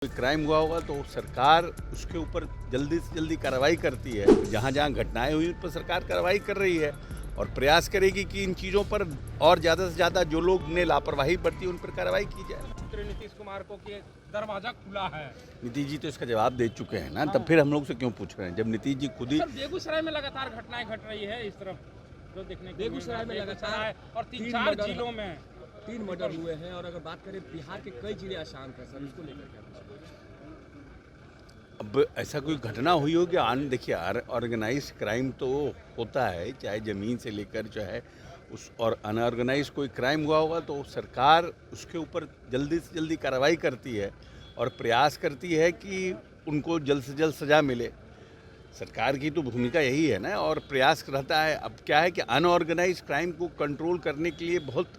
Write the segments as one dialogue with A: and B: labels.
A: कोई क्राइम हुआ होगा तो सरकार उसके ऊपर जल्दी से जल्दी कार्रवाई करती है। जहाँ जहाँ घटनाएं हुई उन पर सरकार कार्रवाई कर रही है और प्रयास करेगी कि इन चीज़ों पर और ज़्यादा से ज़्यादा जो लोग ने लापरवाही बरती उन पर कार्रवाई की जाए।
B: मंत्री नीतीश कुमार को कि दरवाजा खुला है।
A: नीतीश जी तो इसका जवाब दे चुके हैं ना, तब फिर हम लोग से क्यों पूछ रहे हैं जब नीतीश जी खुद ही।
B: सर, बेगूसराय में लगातार घटनाएं घट रही है इस तरफ जो देखने को
C: बेगूसराय में लगातार
B: और 3-4 जिलों में
C: 3 मर्डर हुए हैं। और अगर बात करें बिहार के कई जिले अशांत हैं सर, इसको लेकर क्या कुछ?
A: अब ऐसा कोई घटना हुई होगी देखिए ऑर्गेनाइज क्राइम तो होता है, चाहे ज़मीन से लेकर चाहे उस और अनऑर्गेनाइज कोई क्राइम हुआ होगा तो सरकार उसके ऊपर जल्दी से जल्दी कार्रवाई करती है और प्रयास करती है कि उनको जल्द से जल्द सज़ा मिले। सरकार की तो भूमिका यही है ना, और प्रयास रहता है। अब क्या है कि अनऑर्गेनाइज क्राइम को कंट्रोल करने के लिए बहुत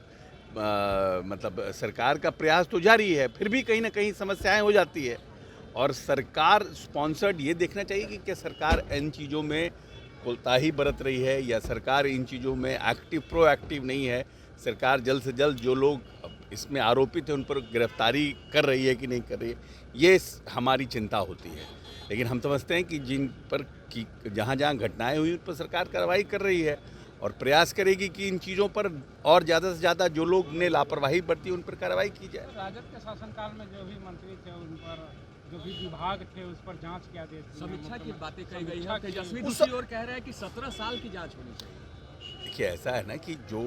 A: मतलब सरकार का प्रयास तो जारी है, फिर भी कहीं ना कहीं समस्याएं हो जाती है और सरकार स्पॉन्सर्ड ये देखना चाहिए कि क्या सरकार इन चीज़ों में कोताही बरत रही है या सरकार इन चीज़ों में प्रोएक्टिव नहीं है। सरकार जल्द से जल्द जो लोग इसमें आरोपित हैं उन पर गिरफ्तारी कर रही है कि नहीं कर रही है, ये हमारी चिंता होती है। लेकिन हम समझते हैं कि जिन पर कि जहाँ जहाँ घटनाएं हुई उन पर सरकार कार्रवाई कर रही है और प्रयास करेगी कि इन चीज़ों पर और ज़्यादा से ज़्यादा जो लोग ने लापरवाही बरती उन पर कार्रवाई की जाए।
B: राजद के शासनकाल में जो भी मंत्री थे उन पर जो भी विभाग थे उस पर जांच किया गई,
C: समीक्षा की बातें कही गई है। तेजस्वी दूसरी ओर कह रहा है कि 17 साल की जांच होनी चाहिए।
A: देखिए ऐसा है ना कि जो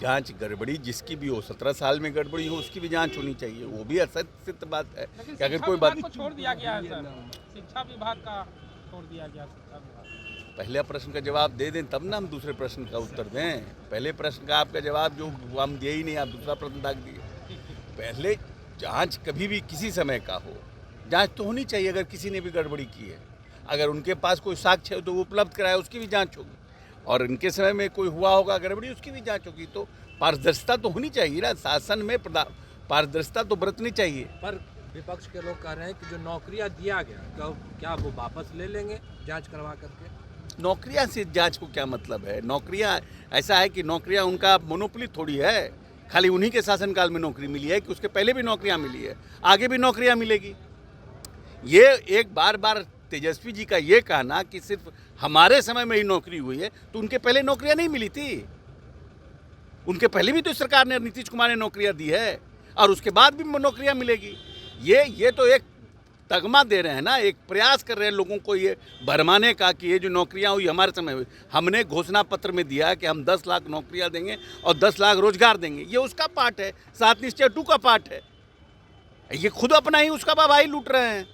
A: जांच गड़बड़ी जिसकी भी हो, 17 साल में गड़बड़ी हो उसकी भी जांच होनी चाहिए, वो भी असत्य बात है कि अगर कोई बात
B: को छोड़ दिया गया है सर, शिक्षा विभाग का छोड़ दिया गया शिक्षा विभाग।
A: पहले प्रश्न का जवाब दे दें तब ना हम दूसरे प्रश्न का उत्तर दें। पहले प्रश्न का आपका जवाब जो हम दिए ही नहीं, आप दूसरा प्रश्न दाग दिए। पहले जांच कभी भी किसी समय का हो, जांच तो होनी चाहिए। अगर किसी ने भी गड़बड़ी की है, अगर उनके पास कोई साक्ष्य है तो वो उपलब्ध कराए, उसकी भी जांच होगी। और इनके समय में कोई हुआ होगा गड़बड़ी, उसकी भी जांच होगी। तो पारदर्शिता तो होनी चाहिए ना, शासन में पारदर्शिता तो बरतनी चाहिए।
C: पर विपक्ष के लोग कह रहे हैं कि जो नौकरियां दिया गया क्या वो वापस ले लेंगे जांच करवा करके?
A: नौकरियां से जांच को क्या मतलब है? नौकरियां ऐसा है कि नौकरियां उनका मोनोपोली थोड़ी है, खाली उन्हीं के शासनकाल में नौकरी मिली है कि उसके पहले भी नौकरियां मिली है, आगे भी नौकरियां मिलेगी। ये एक बार तेजस्वी जी का ये कहना कि सिर्फ हमारे समय में ही नौकरी हुई है, तो उनके पहले नौकरियां नहीं मिली थी। उनके पहले भी तो सरकार ने, नीतीश कुमार ने नौकरियां दी है और उसके बाद भी नौकरियां मिलेगी। ये तो एक तगमा दे रहे हैं ना, एक प्रयास कर रहे हैं लोगों को ये भरमाने का कि ये जो नौकरियां हुई हमारे समय हुई। हमने घोषणा पत्र में दिया कि हम 10 लाख नौकरियां देंगे और 10 लाख रोजगार देंगे, ये उसका पार्ट है। 7 निश्चय 2 का पार्ट है। ये खुद अपना ही उसका वाहवाही लूट रहे हैं।